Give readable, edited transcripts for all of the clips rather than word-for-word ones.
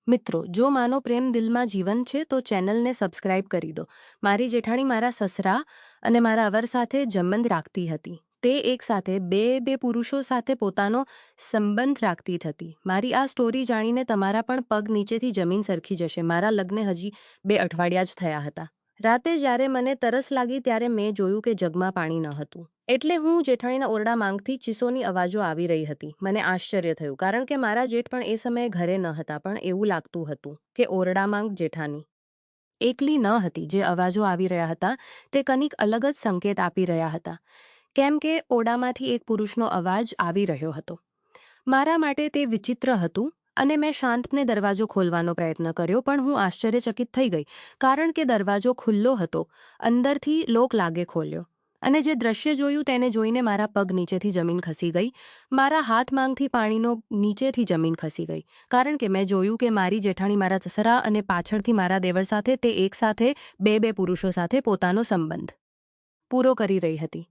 મિત્રો, જો માનો પ્રેમ દિલમાં જીવન છે તો ચેનલને સબસ્ક્રાઇબ કરી દો. મારી જેઠાણી મારા સસરા અને મારા અવર સાથે સંબંધ રાખતી હતી. તે એક સાથે બે પુરુષો સાથે પોતાનો સંબંધ રાખતી હતી. મારી આ સ્ટોરી જાણીને તમારા પણ પગ નીચેથી જમીન સરખી જશે. મારા લગ્ન હજી 2 અઠવાડિયા જ થયા હતા. રાતે જ્યારે મને તરસ લાગી ત્યારે મેં જોયું કે જગમાં પાણી ન હતું. એટલે હું જેઠાણીના ઓરડા માંગથી ચીસોની અવાજો આવી રહી હતી. મને આશ્ચર્ય થયું, કારણ કે મારા જેઠ પણ એ સમયે ઘરે ન હતા. પણ એવું લાગતું હતું કે ઓરડા માંગ જેઠાણી એકલી ન હતી. જે અવાજો આવી રહ્યા હતા તે કંઈક અલગ જ સંકેત આપી રહ્યા હતા. કેમ કે ઓરડામાંથી એક પુરુષનો અવાજ આવી રહ્યો હતો. મારા માટે તે વિચિત્ર હતું અને મેં શાંતપણે દરવાજો ખોલવાનો પ્રયત્ન કર્યો. પણ હું આશ્ચર્યચકિત થઈ ગઈ, કારણ કે દરવાજો ખુલ્લો હતો. અંદરથી લોક લાગે ખોલ્યો. અને જે દ્રશ્ય જોયું તેને જોઈને મારા પગ નીચેથી જમીન ખસી ગઈ. મારા હાથ માંગથી પાણીનો નીચેથી જમીન ખસી ગઈ, કારણ કે મેં જોયું કે મારી જેઠાણી મારા સસરા અને પાછળથી મારા દેવર સાથે તે એક સાથે બે પુરુષો સાથે પોતાનો સંબંધ પૂરો કરી રહી હતી.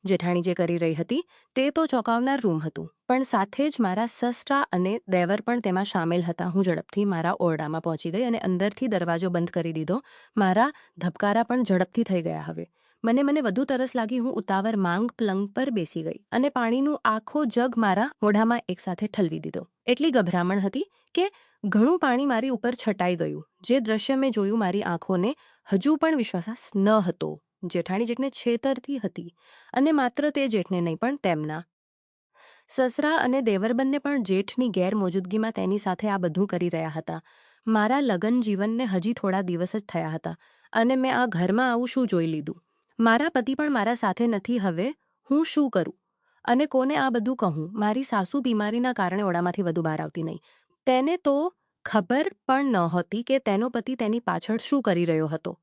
જેઠાણી જે કરી રહી હતી તે તો ચોંકાવનાર રૂમ હતું, પણ સાથે જ મારા સસરા અને દેવર પણ તેમાં સામેલ હતા. હું ઝડપથી મારા ઓરડામાં પહોંચી ગઈ અને અંદરથી દરવાજો બંધ કરી દીધો. મારા ધબકારા પણ ઝડપથી થઈ ગયા. હવે મને વધુ તરસ લાગી. હું ઉતાવળ માંગ પલંગ પર બેસી ગઈ અને પાણીનું આખો જગ મારા મોઢામાં એકસાથે ઠલવી દીધો. એટલી ગભરામણ હતી કે ઘણું પાણી મારી ઉપર છટાઈ ગયું. જે દ્રશ્ય મેં જોયું મારી આંખોને હજુ પણ વિશ્વાસ ન હતો. જેઠાણી જેઠને છેતરતી હતી, અને માત્ર તે જેઠને નહીં પણ તેમના સસરા અને દેવર બંને પણ જેઠની ગેરમોજૂદગીમાં તેની સાથે આ બધું કરી રહ્યા હતા. મારા લગ્ન જીવનને હજી થોડા દિવસ જ થયા હતા અને મેં આ ઘરમાં આવું શું જોઈ લીધું. મારા પતિ પણ મારા સાથે નથી. હવે હું શું કરું અને કોને આ બધું કહું? મારી સાસુ બીમારીના કારણે ઓરડામાંથી વધુ બહાર આવતી નહીં. તેને તો ખબર પણ નહોતી કે તેનો પતિ તેની પાછળ શું કરી રહ્યો હતો.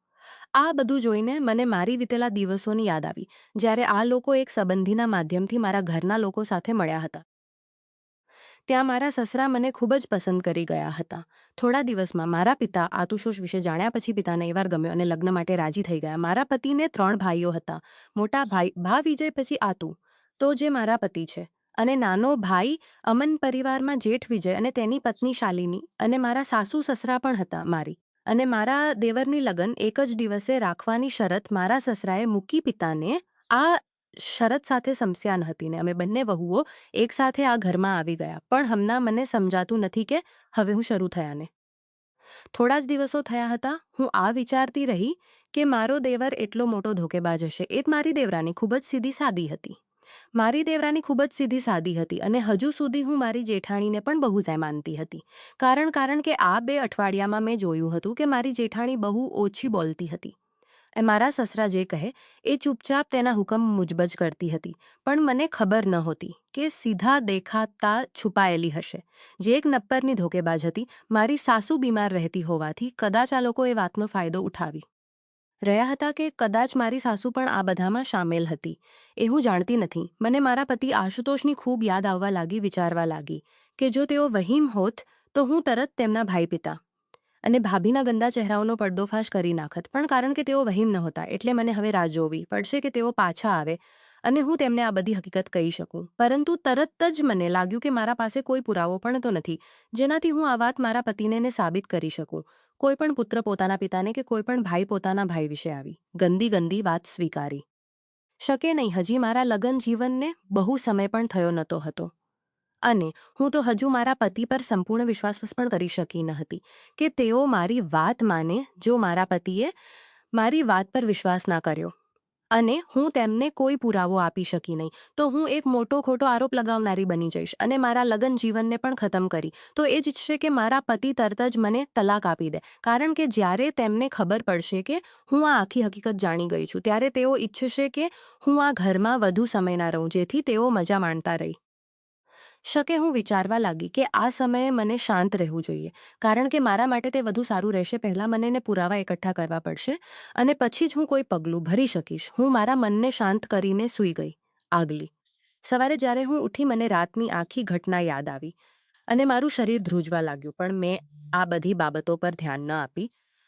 આ બધું જોઈને મને મારી વીતેલા દિવસોની યાદ આવી, જ્યારે આ લોકો એક સંબંધીના માધ્યમથી મારા ઘરના લોકો સાથે મળ્યા હતા. ત્યાં મારા સસરા મને ખૂબ જ પસંદ કરી ગયા હતા. થોડા દિવસમાં મારા પિતા આતુષોષ વિશે જાણ્યા પછી પિતાને એ વાર ગમ્યો અને લગ્ન માટે રાજી થઈ ગયા. મારા પતિને 3 ભાઈઓ હતા. મોટા ભા વિજય, પછી આતુ તો જે મારા પતિ છે, અને નાનો ભાઈ અમન પરિવારમાં જેઠ વિજય અને તેની પત્ની શાલિની, અને મારા સાસુ સસરા પણ હતા. મારી અને મારા દેવરની લગ્ન એક જ દિવસે રાખવાની શરત મારા સસરાએ મૂકી. પિતાને આ શરત સાથે સમસ્યા ન હતી ને અમે બંને વહુઓ એક સાથે આ ઘરમાં આવી ગયા. પણ હમણાં મને સમજાતું નથી કે હવે હું શરૂ થયા ને થોડા જ દિવસો થયા હતા. હું આ વિચારતી રહી કે મારો દેવર એટલો મોટો ધોકેબાજ હશે. એ મારી દેવરાની ખૂબ જ સીધી સાદી હતી. અને હજુ સુધી હું મારી જેઠાણીને પણ બહુ જ માનતી હતી. કારણ કે આ 2 અઠવાડિયામાં મેં જોયું હતું કે મારી જેઠાણી બહુ ઓછી બોલતી હતી. મારા સસરા જે કહે એ ચૂપચાપ તેના હુકમ મુજબ જ કરતી હતી. પણ મને ખબર નહોતી કે સીધા દેખાતા છુપાયેલી હશે. જે એક નપ્પરની ધોકેબાજ હતી. મારી સાસુ બીમાર રહેતી હોવાથી કદાચ આ લોકો એ વાતનો ફાયદો ઉઠાવી રહ્યા હતા કે કદાચ મારી સાસુ પણ આ બધામાં સામેલ હતી. એ હું જાણતી નથી. મને મારા પતિ આશુતોષની ખૂબ યાદ આવવા લાગી. વિચારવા લાગી કે જો તેઓ વહીમ હોત તો હું તરત તેમના ભાઈ, પિતા અને ભાભીના ગંદા ચહેરાઓનો પર્દોફાશ કરી નાખત. પણ કારણ કે તેઓ વહીમ નહોતા એટલે મને હવે રાહ જોવી પડશે કે તેઓ પાછા આવે અને હું તેમને આ બધી હકીકત કહી શકું. પરંતુ તરત જ મને લાગ્યું કે મારા પાસે કોઈ પુરાવો પણ તો નથી જેનાથી હું આ વાત મારા પતિને સાબિત કરી શકું. કોઈ પણ પુત્ર પોતાના પિતાને કે કોઈ પણ ભાઈ પોતાના ભાઈ વિશે આવી ગંદી વાત સ્વીકારી શકે નહીં. હજી મારા લગ્ન જીવનને બહુ સમય પણ થયો નહોતો હતો અને હું તો હજુ મારા પતિ પર સંપૂર્ણ વિશ્વાસ પણ કરી શકી ન હતી કે તેઓ મારી વાત માને. જો મારા પતિએ મારી વાત પર વિશ્વાસ ના કર્યો અને હું તેમને કોઈ પુરાવો આપી શકી નહીં તો હું એક મોટો ખોટો આરોપ લગાવનારી બની જઈશ અને મારા લગ્ન જીવનને પણ ખતમ કરી. તો એ જ ઈચ્છશે કે મારા પતિ તરત જ મને તલાક આપી દે. કારણ કે જ્યારે તેમને ખબર પડશે કે હું આ આખી હકીકત જાણી ગઈ છું ત્યારે તેઓ ઈચ્છશે કે હું આ ઘરમાં વધુ સમય ના રહું, જેથી તેઓ મજા માણતા રહી શકે. હું વિચારવા લાગી કે આ સમયે મને શાંત રહેવું જોઈએ, કારણ કે મારા માટે તે વધુ સારું રહેશે. પહેલાં મને પુરાવા એકઠા કરવા પડશે અને પછી જ હું કોઈ પગલું ભરી શકીશ. હું મારા મનને શાંત કરીને સૂઈ ગઈ. આગલી સવારે જ્યારે હું ઉઠી મને રાતની આખી ઘટના યાદ આવી અને મારું શરીર ધ્રુજવા લાગ્યું. પણ મેં આ બધી બાબતો પર ધ્યાન ન આપી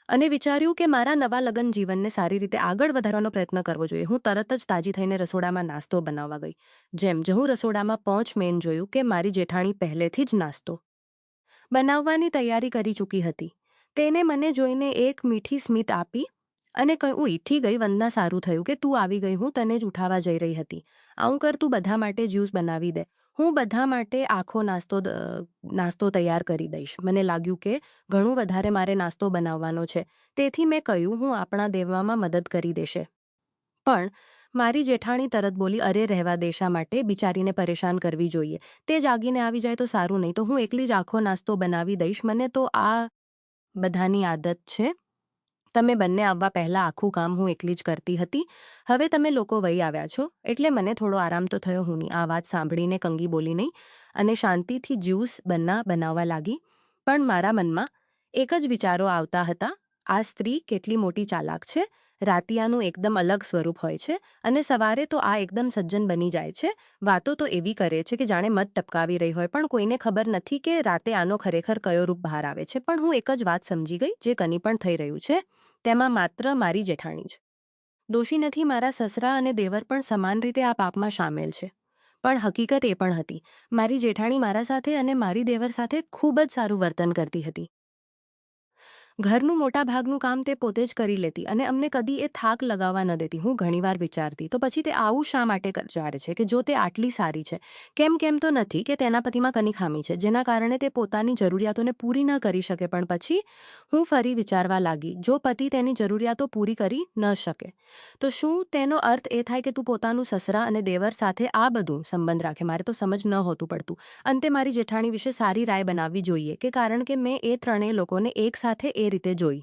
અને વિચાર્યું કે મારા નવા લગ્ન જીવનને સારી રીતે આગળ વધારવાનો પ્રયત્ન કરવો જોઈએ. હું તરત જ તાજી થઈને રસોડામાં નાસ્તો બનાવવા ગઈ. જેમ હું રસોડામાં પહોંચ મેં જોયું કે મારી જેઠાણી પહેલેથી જ નાસ્તો બનાવવાની તૈયારી કરી ચૂકી હતી. તેને મને જોઈને એક મીઠી સ્મિત આપી અને કહ્યું, હું ઈઠી ગઈ વંદના, સારું થયું કે તું આવી ગઈ, હું તને જ ઉઠાવવા જઈ રહી હતી. આવું કર, તું બધા માટે જ્યુસ બનાવી દે, હું બધા માટે આખો નાસ્તો તૈયાર કરી દઈશ. મને લાગ્યું કે ઘણું વધારે મારે નાસ્તો બનાવવાનો છે, તેથી મેં કહ્યું હું આપણા દેવામાં મદદ કરી દેશે. પણ મારી જેઠાણી તરત બોલી, અરે રહેવા દે, શા માટે બિચારીને પરેશાન કરવી જોઈએ, તે જાગીને આવી જાય તો સારું નહીં, તો હું એકલી જ આખો નાસ્તો બનાવી દઈશ, મને તો આ બધાની આદત છે. તમે બંને આવવા પહેલાં આખું કામ હું એકલી જ કરતી હતી, હવે તમે લોકો વહી આવ્યા છો એટલે મને થોડો આરામ તો થયો. હું આ વાત સાંભળીને કંગી બોલી નહીં અને શાંતિથી જ્યુસ બનાવવા લાગી. પણ મારા મનમાં એક જ વિચારો આવતા હતા, આ સ્ત્રી કેટલી મોટી ચાલાક છે. રાતિયાનું એકદમ અલગ સ્વરૂપ હોય છે અને સવારે તો આ એકદમ સજ્જન બની જાય છે. વાતો તો એવી કરે છે કે જાણે મધ ટપકાવી રહી હોય, પણ કોઈને ખબર નથી કે રાતે આનો ખરેખર કયો રૂપ બહાર આવે છે. પણ હું એક જ વાત સમજી ગઈ, જે કંઈ પણ થઈ રહ્યું છે તેમાં માત્ર મારી જેઠાણી જ દોષી નથી. મારા સસરા અને દેવર પણ સમાન રીતે આ પાપમાં સામેલ છે. પણ હકીકત એ પણ હતી, મારી જેઠાણી મારા સાથે અને મારી દેવર સાથે ખૂબ જ સારું વર્તન કરતી હતી. ઘરનું મોટા ભાગનું કામ તે પોતે જ કરી લેતી અને અમને કદી એ થાક લગાવવા ન દેતી. હું ઘણીવાર વિચારતી, તો પછી તે આવું શા માટે વિચારે છે કે જો તે આટલી સારી છે, કેમ તો નથી કે તેના પતિમાં કની ખામી છે જેના કારણે તે પોતાની જરૂરિયાતોને પૂરી ન કરી શકે. પણ પછી હું ફરી વિચારવા લાગી, જો પતિ તેની જરૂરિયાતો પૂરી કરી ન શકે તો શું તેનો અર્થ એ થાય કે તું પોતાનું સસરા અને દેવર સાથે આ બધું સંબંધ રાખે? મારે તો સમજ ન હોતું પડતું. અંતે મારી જેઠાણી વિશે સારી રાય બનાવવી જોઈએ કે કારણ કે મેં એ ત્રણેય લોકોને એક સાથે એ રીતે જોઈ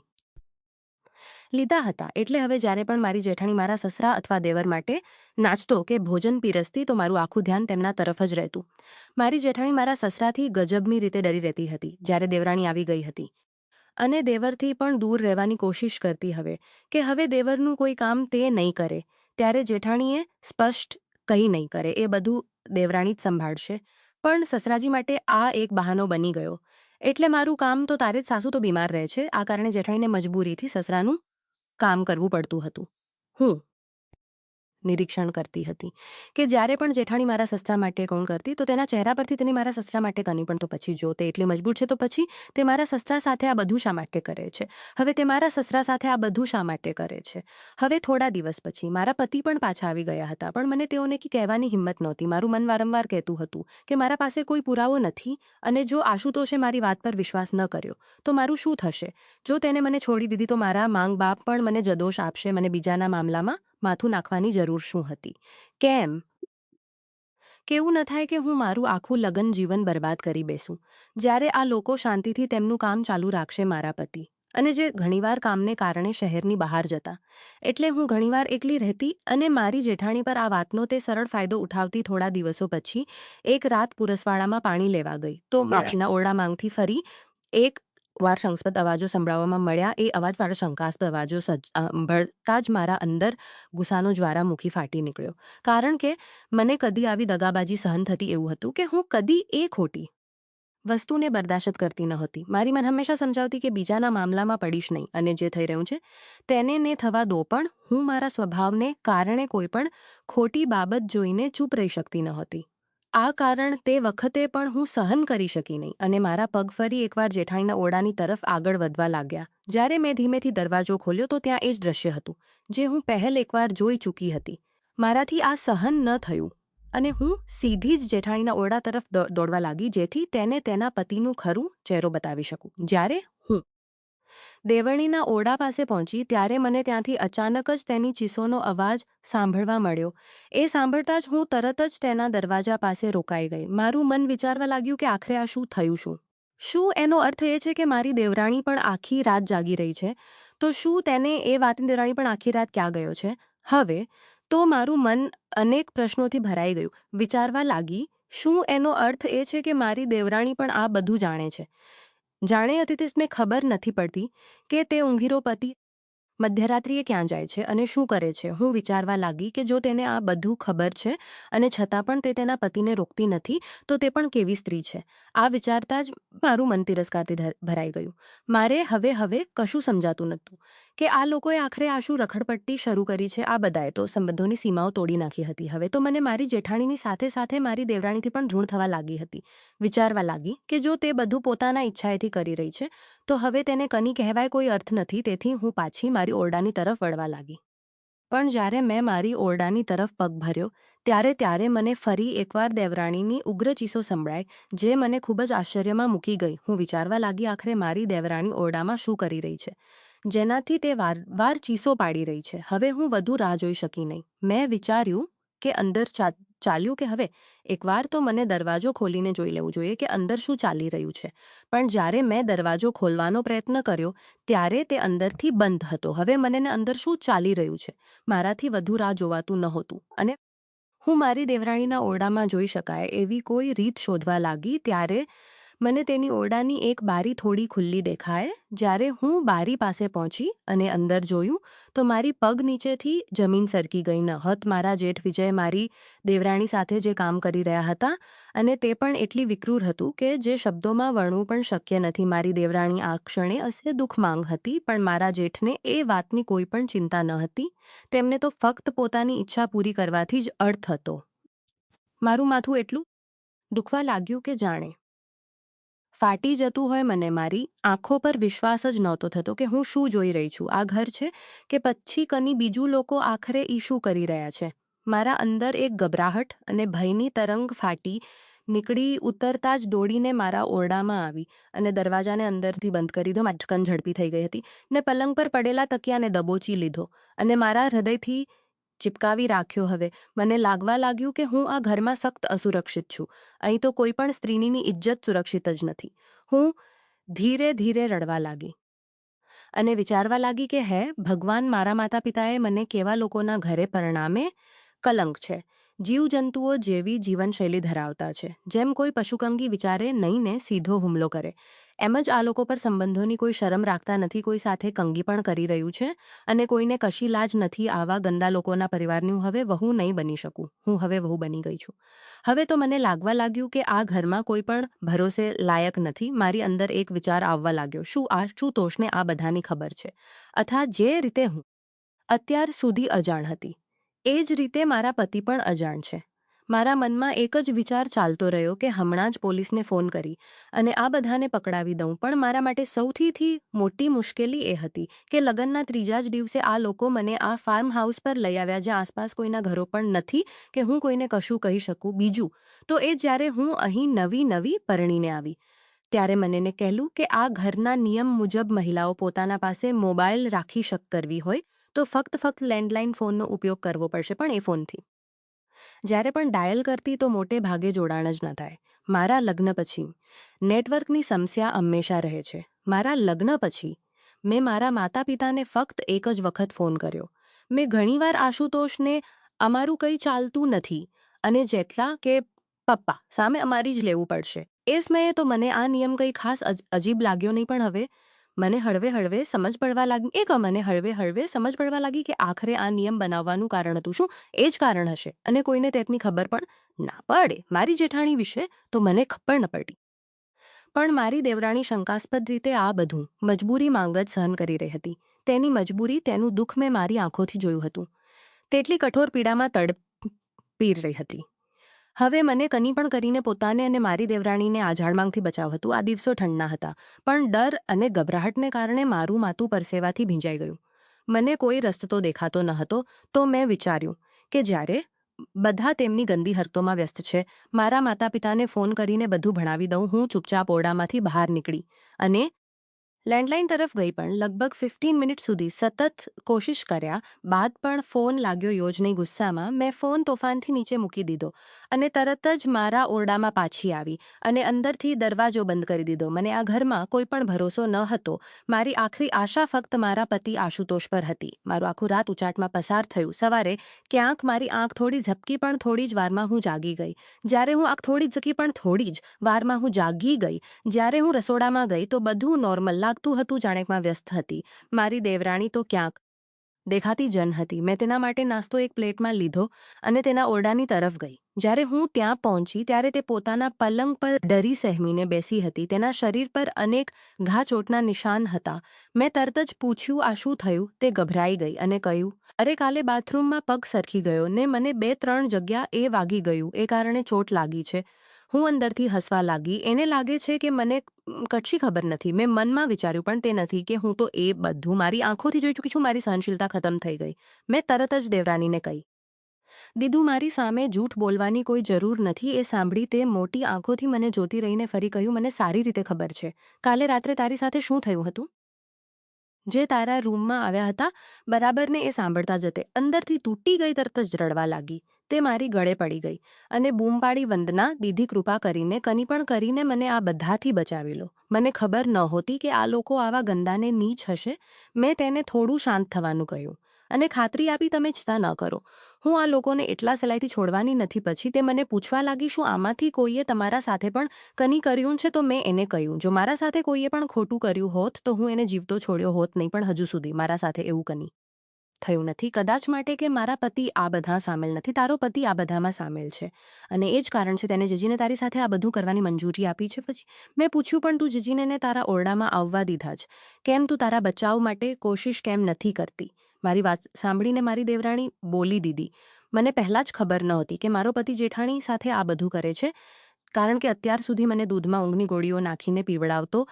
લીધા હતા. એટલે હવે જ્યારે પણ મારી જેઠાણી મારા સસરા અથવા દેવર માટે નાચતો કે ભોજન પીરસતી તો મારું આખું ધ્યાન તેમના તરફ જ રહેતું. મારી જેઠાણી મારા સસરાથી ગજબની રીતે ડરી રહેતી હતી જ્યારે દેવરાણી આવી ગઈ હતી અને દેવરથી પણ દૂર રહેવાની કોશિશ કરતી હવે કે હવે દેવરનું કોઈ કામ તે નહીં કરે. ત્યારે જેઠાણીએ સ્પષ્ટ કંઈ નહીં કરે, એ બધું દેવરાણી જ સંભાળશે. પણ સસરાજી માટે આ એક બહાનો બની ગયો. એટલે મારું કામ તો તારે જ, સાસુ તો બીમાર રહે છે, આ કારણે જેઠાણીને મજબૂરીથી સસરાનું કામ કરવું પડતું હતું. હું નિરીક્ષણ કરતી હતી કે જ્યારે પણ જેઠાણી મારા સસરા માટે કોણ કરતી તો તેના ચહેરા પરથી તેની મારા સસરા માટે કની. પણ તો પછી જો તે એટલી મજબૂર છે તો પછી તે મારા સસરા સાથે આ બધું શા માટે કરે છે? હવે તે મારા સસરા સાથે આ બધું શા માટે કરે છે? હવે થોડા દિવસ પછી મારા પતિ પણ પાછા આવી ગયા હતા, પણ મને તેઓને કહેવાની હિંમત નહોતી. મારું મન વારંવાર કહેતું હતું કે મારા પાસે કોઈ પુરાવો નથી અને જો આશુતોષે મારી વાત પર વિશ્વાસ ન કર્યો તો મારું શું થશે? જો તેને મને છોડી દીધી તો મારા માંગ બાપ પણ મને જદોષ આપશે. મને બીજાના મામલામાં માથું નાખવાની જરૂર શું હતી? કેવું ન થાય કે હું મારું આખું લગ્ન જીવન બરબાદ કરી બેસું જ્યારે આ લોકો શાંતિથી તેમનું કામ ચાલુ રાખશે. મારા પતિ અને જે ઘણીવાર કામને કારણે શહેરની બહાર જતા, એટલે હું ઘણીવાર એકલી રહેતી અને મારી જેઠાણી પર આ વાતનો તે સરળ ફાયદો ઉઠાવતી. થોડા દિવસો પછી એક રાત પુરસવાડામાં પાણી લેવા ગઈ તો મારા ઓરડા માંગથી ફરી એક વાર શંકાસ્પદ અવાજો સંભળાવવામાં મળ્યા. એ અવાજવાળા શંકાસ્પદ અવાજો સાંભળતા જ મારા અંદર ગુસ્સાનો જ્વાળામુખી ફાટી નીકળ્યો. કારણ કે મને કદી આવી દગાબાજી સહન થતી એવું હતું કે હું કદી એ ખોટી વસ્તુને બરદાશત કરતી નહોતી. મારી મન હંમેશા સમજાવતી કે બીજાના મામલામાં પડીશ નહીં અને જે થઈ રહ્યું છે તેને ને થવા દો. પણ હું મારા સ્વભાવને કારણે કોઈ પણ ખોટી બાબત જોઈને ચૂપ રહી શકતી નહોતી. આ કારણ તે વખતે પણ હું સહન કરી શકી નહીં અને મારા પગ ફરી એકવાર જેઠાણીના ઓરડાની તરફ આગળ વધવા લાગ્યા. જ્યારે મેં ધીમેથી દરવાજો ખોલ્યો તો ત્યાં એ જ દ્રશ્ય હતું જે હું પહેલ એકવાર જોઈ ચૂકી હતી. મારાથી આ સહન ન થયું અને હું સીધી જ જેઠાણીના ઓરડા તરફ દોડવા લાગી જેથી તેને તેના પતિનું ખરું ચહેરો બતાવી શકું. જ્યારે હું દેવરણીના ઓરડા પાસે પહોંચી ત્યારે મને ત્યાંથી અચાનક જ તેની ચીસોનો અવાજ સાંભળવા મળ્યો. એ સાંભળતા જ હું તરત જ તેના દરવાજા પાસે રોકાઈ ગઈ. મારું મન વિચારવા લાગ્યું કે આખરે આ શું થયું? શું એનો અર્થ એ છે કે મારી દેવરાણી પણ આખી રાત જાગી રહી છે? તો શું તેને એ વાતની દેવરાણી પણ આખી રાત ક્યાં ગયો છે? હવે તો મારું મન અનેક પ્રશ્નોથી ભરાઈ ગયું. વિચારવા લાગી, શું એનો અર્થ એ છે કે મારી દેવરાણી પણ આ બધું જાણે છે? જાણે અતિથિને ખબર નથી પડતી કે તે ઊંઘીરો પતિ મધ્યરાત્રિએ ક્યાં જાય છે અને શું કરે છે? હું વિચારવા લાગી કે જો તેને આ બધું ખબર છે અને છતાં પણ તે તેના પતિને રોકતી નથી તો તે પણ કેવી સ્ત્રી છે? આ વિચારતા જ મારું મન તિરસ્કારથી ભરાઈ ગયું. મારે હવે કશું સમજાતું નહોતું કે આ લોકોએ આખરે આ શું રખડપટ્ટી શરૂ કરી છે. આ બધાએ તો સંબંધોની સીમાઓ તોડી નાખી હતી. હવે તો મને મારી જેઠાણીની સાથે સાથે મારી દેવરાણીથી પણ ધૂણ થવા લાગી હતી. વિચારવા લાગી કે જો તે બધું પોતાના ઈચ્છાએથી કરી રહી છે તો હવે તેને કની કહેવાય કોઈ અર્થ નથી. તેથી હું પાછી મારી ઓરડાની તરફ વળવા લાગી. પણ જ્યારે મેં મારી ઓરડાની તરફ પગ ભર્યો ત્યારે મને ફરી એકવાર દેવરાણીની ઉગ્ર ચીસો સંભળાય, જે મને ખૂબ જ આશ્ચર્યમાં મૂકી ગઈ. હું વિચારવા લાગી આખરે મારી દેવરાણી ઓરડામાં શું કરી રહી છે, જેનાથી તે વારવાર ચીસો પાડી રહી છે. હવે હું વધુ રાહ જોઈ શકી નહીં. મેં વિચાર્યું કે અંદર ચાલ્યું કે હવે એકવાર તો મને દરવાજો ખોલીને જોઈ લેવું જોઈએ કે અંદર શું ચાલી રહ્યું છે. પણ જ્યારે મેં દરવાજો ખોલવાનો પ્રયત્ન કર્યો ત્યારે તે અંદરથી બંધ હતો. હવે મને અંદર શું ચાલી રહ્યું છે મારાથી વધુ રાહ જોવાતું નહોતું અને હું મારી દેવરાણીના ઓરડામાં જોઈ શકાય એવી કોઈ રીત શોધવા લાગી. ત્યારે મને તેની ઓરડાની એક બારી થોડી ખુલ્લી દેખાય. જ્યારે હું બારી પાસે પહોંચી અને અંદર જોયું તો મારી પગ નીચેથી જમીન સરકી ગઈ ન હતી. મારા જેઠ વિજય મારી દેવરાણી સાથે જે કામ કરી રહ્યા હતા અને તે પણ એટલી વિક્રૂર હતું કે જે શબ્દોમાં વર્ણવું પણ શક્ય નથી. મારી દેવરાણી આ ક્ષણે અસે દુઃખમાંગ હતી, પણ મારા જેઠને એ વાતની કોઈ પણ ચિંતા ન હતી. તેમને તો ફક્ત પોતાની ઈચ્છા પૂરી કરવાથી જ અર્થ હતો. મારું માથું એટલું દુખવા લાગ્યું કે જાણે ફાટી જતું હોય. મને મારી આંખો પર વિશ્વાસ જ નહોતો થતો કે હું શું જોઈ રહી છું. આ ઘર છે કે પછી કની બીજું લોકો આખરે ઈ શું કરી રહ્યા છે. મારા અંદર એક ગભરાહટ અને ભયની તરંગ ફાટી નીકળી. ઉતરતા જ દોડીને મારા ઓરડામાં આવી અને દરવાજાને અંદરથી બંધ કરી દીધો. મારી ધડકન ઝડપી થઈ ગઈ હતી ને પલંગ પર પડેલા તકિયાને દબોચી લીધો અને મારા હૃદયથી ચિપકાવી રાખ્યો. હવે મને લાગવા લાગ્યું કે હું આ ઘરમાં સખ્ત અસુરક્ષિત છું. અહીં તો કોઈ પણ સ્ત્રીની ઇજ્જત સુરક્ષિત જ નથી. હું ધીરે ધીરે રડવા લાગી અને વિચારવા લાગી કે હે ભગવાન, મારા માતા પિતાએ મને કેવા લોકોના ઘરે પરિણામે કલંક છે. જીવજંતુઓ જેવી જીવનશૈલી ધરાવતા છે. જેમ કોઈ પશુકંગી વિચારે નહીં ને સીધો હુમલો કરે, એમ જ આ લોકો પર સંબંધોની કોઈ શરમ રાખતા નથી. કોઈ સાથે કંગી પણ કરી રહ્યું છે અને કોઈને કશી લાજ નથી. આવા ગંદા લોકોના પરિવારની હું હવે વહુ નહીં બની શકું. હું હવે વહુ બની ગઈ છું. હવે તો મને લાગવા લાગ્યું કે આ ઘરમાં કોઈ પણ ભરોસે લાયક નથી. મારી અંદર એક વિચાર આવવા લાગ્યો, શું આશુતોષને આ બધાની ખબર છે? અથવા જે રીતે હું અત્યાર સુધી અજાણ હતી એ જ રીતે મારા પતિ પણ અજાણ છે. મારા મનમાં એક જ વિચાર ચાલતો રહ્યો કે હમણાં જ પોલીસને ફોન કરી અને આ બધાને પકડાવી દઉં. પણ મારા માટે સૌથી મોટી મુશ્કેલી એ હતી કે લગ્નના ત્રીજા જ દિવસે આ લોકો મને આ ફાર્મ હાઉસ પર લઈ આવ્યા, જ્યાં આસપાસ કોઈના ઘરો પણ નથી કે હું કોઈને કશું કહી શકું. બીજું તો એ જ્યારે હું અહીં નવી પરણીને આવી ત્યારે મને કહેલું કે આ ઘરના નિયમ મુજબ મહિલાઓ પોતાના પાસે મોબાઈલ રાખી કરવી હોય તો ફક્ત લેન્ડલાઇન ફોનનો ઉપયોગ કરવો પડશે, પણ એ ફોનથી જ્યારે પણ ડાયલ કરતી તો મોટે ભાગે જોડાણ જ ન થાય. મારા લગ્ન પછી નેટવર્કની સમસ્યા હંમેશા રહે છે. મારા લગ્ન પછી મેં મારા માતા પિતાને ફક્ત એક જ વખત ફોન કર્યો. મેં ઘણીવાર આશુતોષને અમારું કંઈ ચાલતું નથી અને જેટલા કે પપ્પા સામે અમારી જ લેવું પડશે. એ સમયે તો મને આ નિયમ કંઈ ખાસ અજીબ લાગ્યો નહીં, પણ હવે મને હળવે સમજ પડવા લાગી કે આખરે આ નિયમ બનાવવાનું કારણ હતું શું? એ જ કારણ હશે અને કોઈને તેની ખબર પણ ના પડે. મારી જેઠાણી વિશે તો મને ખબર ન પડી, પણ મારી દેવરાણી શંકાસ્પદ રીતે આ બધું મજબૂરી માંગ જ સહન કરી રહી હતી. તેની મજબૂરી, તેનું દુઃખ મેં મારી આંખોથી જોયું હતું. તેટલી કઠોર પીડામાં તડપી રહી હતી. હવે મને કની પણ કરીને પોતાને અને મારી દેવરાણીને આ ઝાડમાંગથી બચાવ હતું. આ દિવસો ઠંડા હતા, પણ ડર અને ગભરાહટને કારણે મારું માથું પરસેવાથી ભીંજાઈ ગયું. મને કોઈ રસ્તો દેખાતો ન હતો. તો મેં વિચાર્યું કે જ્યારે બધા તેમની ગંદી હરકતોમાં વ્યસ્ત છે, મારા માતા પિતાને ફોન કરીને બધું ભણાવી દઉં. હું ચૂપચાપ ઓરડામાંથી બહાર નીકળી અને લેન્ડલાઇન તરફ ગઈ, પણ લગભગ 15 મિનિટ સુધી સતત કોશિશ કર્યા બાદ પણ ફોન લાગ્યો યોજની. ગુસ્સામાં મેં ફોન તોફાનથી નીચે મૂકી દીધો અને તરત જ મારા ઓરડામાં પાછી આવી અને અંદરથી દરવાજો બંધ કરી દીધો. મને આ ઘરમાં કોઈ પણ ભરોસો ન હતો. મારી આખરી આશા ફક્ત મારા પતિ આશુતોષ પર હતી. મારું આખું રાત ઉચાટમાં પસાર થયું. સવારે ક્યાંક મારી આંખ થોડી ઝપકી, પણ થોડી જ વારમાં હું જાગી ગઈ. જ્યારે હું રસોડામાં ગઈ તો બધું નોર્મલ લાગતું હતું, જાણે વ્યસ્ત હતી. મારી દેવરાણી તો ક્યાંક દેખાતી જન હતી. મેં તેના માટે નાસ્તો એક પ્લેટમાં લીધો અને તેના ઓરડાની તરફ ગઈ. જ્યારે હું ત્યાં પહોંચી ત્યારે તે પોતાના પલંગ પર ડરી સહેમીને બેસી હતી. તેના શરીર પર અનેક ઘા-ચોટના નિશાન હતા. મેં તરત જ પૂછ્યું, આ શું થયું? તે ગભરાઈ ગઈ અને કહ્યું, અરે કાલે બાથરૂમમાં પગ સરકી ગયો ને મને 2-3 જગ્યા એ વાગી ગયું, એ કારણે ચોટ લાગી છે. હું અંદરથી હસવા લાગી. એને લાગે છે કે મને કશી ખબર નથી. મેં મનમાં વિચાર્યું પણ તે નથી કે હું તો એ બધું મારી આંખોથી જોઈ ચૂકી છું. મારી સહનશીલતા ખતમ થઈ ગઈ. મેં તરત જ દેવરાનીને કહી, દીદુ, મારી સામે જૂઠ બોલવાની કોઈ જરૂર નથી. એ સાંભળી તે મોટી આંખોથી મને જોતી રહીને ફરી કહ્યું, મને સારી રીતે ખબર છે. કાલે રાત્રે તારી સાથે શું થયું હતું? જે તારા રૂમમાં આવ્યા હતા બરાબર ને એ સાંભળતા જ તે અંદરથી તૂટી ગઈ. તરત જ રડવા લાગી. તે મારી ગળે પડી ગઈ અને બૂમ પાડી, વંદના દીદી, કૃપા કરીને કંઈ પણ કરીને મને આ બધાથી બચાવી લો. મને ખબર નહોતી કે આ લોકો આવા ગંદાને નીચ હશે. મેં તેને થોડું શાંત થવાનું કહ્યું અને ખાતરી આપી, તમે ચિંતા ન કરો, હું આ લોકોને એટલા સહેલાઈથી છોડવાની નથી. પછી તે મને પૂછવા લાગી, શું આમાંથી કોઈએ તમારા સાથે પણ કંઈ કર્યું છે? તો મેં એને કહ્યું, જો મારા સાથે કોઈએ પણ ખોટું કર્યું હોત તો હું એને જીવતો છોડ્યો હોત નહીં, પણ હજુ સુધી મારા સાથે એવું કંઈ થયું નથી. કદાચ માટે કે મારા પતિ આ બધા સામેલ નથી. તારો પતિ આ બધામાં સામેલ છે અને એ જ કારણ છે તેને જીજીને તારી સાથે આ બધું કરવાની મંજૂરી આપી છે. પછી મેં પૂછ્યું, પણ તું જીજીને તારા ઓરડામાં આવવા દીધા જ કેમ? તું તારા બચાવ માટે કોશિશ કેમ નથી કરતી? મારી વાત સાંભળીને મારી દેવરાણી બોલી, દીદી, મને પહેલાં જ ખબર નહોતી કે મારો પતિ જેઠાણી સાથે આ બધું કરે છે, કારણ કે અત્યાર સુધી મને દૂધમાં ઊંઘની ગોળીઓ નાખીને પીવડાવતો,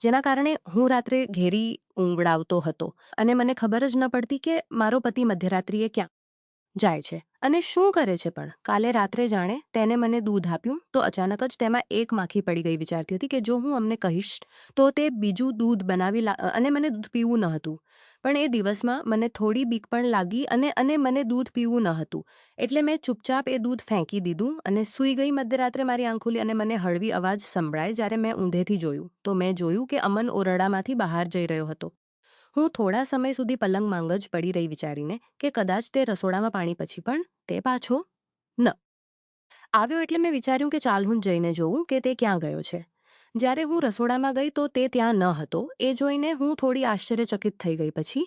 જેના કારણે હું રાત્રે ઘેરી ઊંઘવડાવતો હતો અને મને ખબર જ ન પડતી કે મારો પતિ મધ્યરાત્રિએ ક્યાં જાય છે અને શું કરે છે. પણ કાલે રાત્રે જાણે તેને મને દૂધ આપ્યું તો અચાનક જ તેમાં એક માખી પડી ગઈ. વિચારતી હતી કે જો હું અમને કહીશ તો તે બીજું દૂધ બનાવી અને મને દૂધ પીવું ન હતું. પણ એ દિવસમાં મને થોડી બીક પણ લાગી અને મને દૂધ પીવું ન હતું, એટલે મેં ચૂપચાપ એ દૂધ ફેંકી દીધું અને સૂઈ ગઈ. મધ્યરાત્રે મારી આંખ ખુલી અને મને હળવી અવાજ સંભળાય. જ્યારે મેં ઊંધેથી જોયું તો મેં જોયું કે અમન ઓરડામાંથી બહાર જઈ રહ્યો હતો. હું થોડા સમય સુધી પલંગમાં જ પડી રહી, વિચારીને કે કદાચ તે રસોડામાં પાણી પછી પણ તે પાછો ન આવ્યો. એટલે મેં વિચાર્યું કે ચાલ હું જઈને જોઉં કે તે ક્યાં ગયો છે. જ્યારે હું રસોડામાં ગઈ તો તે ત્યાં ન હતો. એ જોઈને હું થોડી આશ્ચર્યચકિત થઈ ગઈ. પછી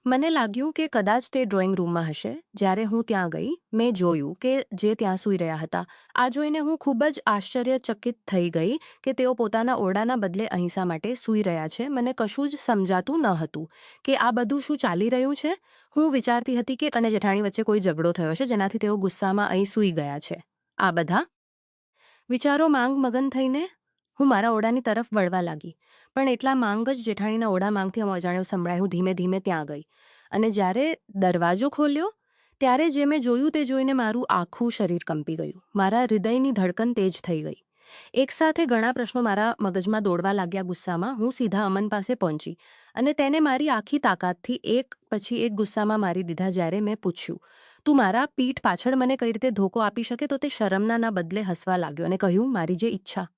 મને લાગ્યું કે કદાચ તે ડ્રોઈંગ રૂમમાં હશે. જ્યારે હું ત્યાં ગઈ મેં જોયું કે જે ત્યાં સૂઈ રહ્યા હતા. આ જોઈને હું ખૂબ જ આશ્ચર્યચકિત થઈ ગઈ કે તેઓ પોતાના ઓરડાના બદલે અહિંસા માટે સૂઈ રહ્યા છે. મને કશું જ સમજાતું ન હતું કે આ બધું શું ચાલી રહ્યું છે. હું વિચારતી હતી કે અને જેઠાણી વચ્ચે કોઈ ઝઘડો થયો છે જેનાથી તેઓ ગુસ્સામાં અહીં સૂઈ ગયા છે. આ બધા વિચારો માંગ મગન થઈને હું મારા ઓરડાની તરફ વળવા લાગી. પણ એટલા માંગ જ જેઠાણીના ઓરડા માંગથી અજાણ્યું સંભળાયું. હું ધીમે ધીમે ત્યાં ગઈ અને જ્યારે દરવાજો ખોલ્યો ત્યારે જે મેં જોયું તે જોઈને મારું આખું શરીર કંપી ગયું. મારા હૃદયની ધડકન તેજ થઈ ગઈ. એકસાથે ઘણા પ્રશ્નો મારા મગજમાં દોડવા લાગ્યા. ગુસ્સામાં હું સીધા અમન પાસે પહોંચી અને તેને મારી આખી તાકાતથી એક પછી એક ગુસ્સામાં મારી દીધા. જ્યારે મેં પૂછ્યું, તું મારા પીઠ પાછળ મને કઈ રીતે ધોકો આપી શકે? તો તે શરમના બદલે હસવા લાગ્યો અને કહ્યું, મારી જે ઈચ્છા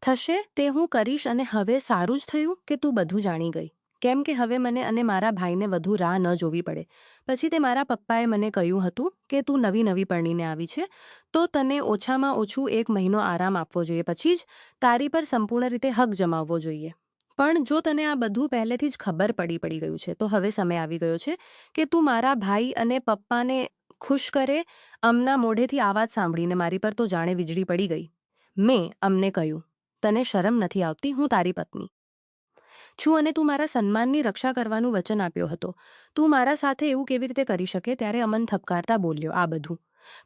થશે તે હું કરીશ. અને હવે સારું જ થયું કે તું બધું જાણી ગઈ, કેમ કે હવે મને અને મારા ભાઈને વધુ રાહ ન જોવી પડે. પછી તે મારા પપ્પાએ મને કહ્યું હતું કે તું નવી પરણીને આવી છે તો તને ઓછામાં ઓછું 1 મહિનો આરામ આપવો જોઈએ, પછી જ તારી પર સંપૂર્ણ રીતે હક જમાવવો જોઈએ. પણ જો તને આ બધું પહેલેથી જ ખબર પડી ગયું છે તો હવે સમય આવી ગયો છે કે તું મારા ભાઈ અને પપ્પાને ખુશ કરે. અમના મોઢેથી આ વાત સાંભળીને મારી પર તો જાણે વીજળી પડી ગઈ. મેં અમને કહ્યું, તને શરમ નથી આવતી? હું તારી પત્ની છું અને તું મારા સન્માનની રક્ષા કરવાનું વચન આપ્યો હતો. તું મારા સાથે એવું કેવી રીતે કરી શકે? ત્યારે અમન થપકારતા બોલ્યો, આ બધું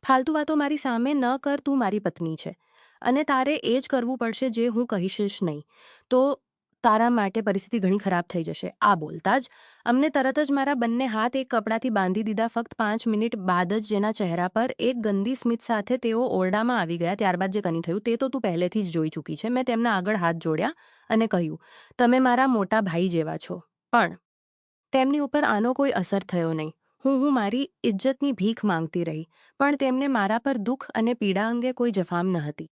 ફાલતુ વાતો મારી સામે ન કર. તું મારી પત્ની છે અને તારે એ જ કરવું પડશે જે હું કહીશ નહીં તો તારા માટે પરિસ્થિતિ ઘણી ખરાબ થઈ જશે. આ બોલતા જ અમને તરત જ મારા બંને હાથ એક કપડાથી બાંધી દીધા. ફક્ત 5 મિનિટ બાદ જ જેના ચહેરા પર એક ગંદી સ્મિત સાથે તેઓ ઓરડામાં આવી ગયા. ત્યારબાદ જે કંઈ થયું તે તો તું પહેલેથી જ જોઈ ચૂકી છે. મેં તેમના આગળ હાથ જોડ્યા અને કહ્યું, તમે મારા મોટા ભાઈ જેવા છો. પણ તેમની ઉપર આનો કોઈ અસર થયો નહીં. હું મારી ઇજ્જતની ભીખ માંગતી રહી, પણ તેમને મારા પર દુઃખ અને પીડા અંગે કોઈ જફામ ન હતી.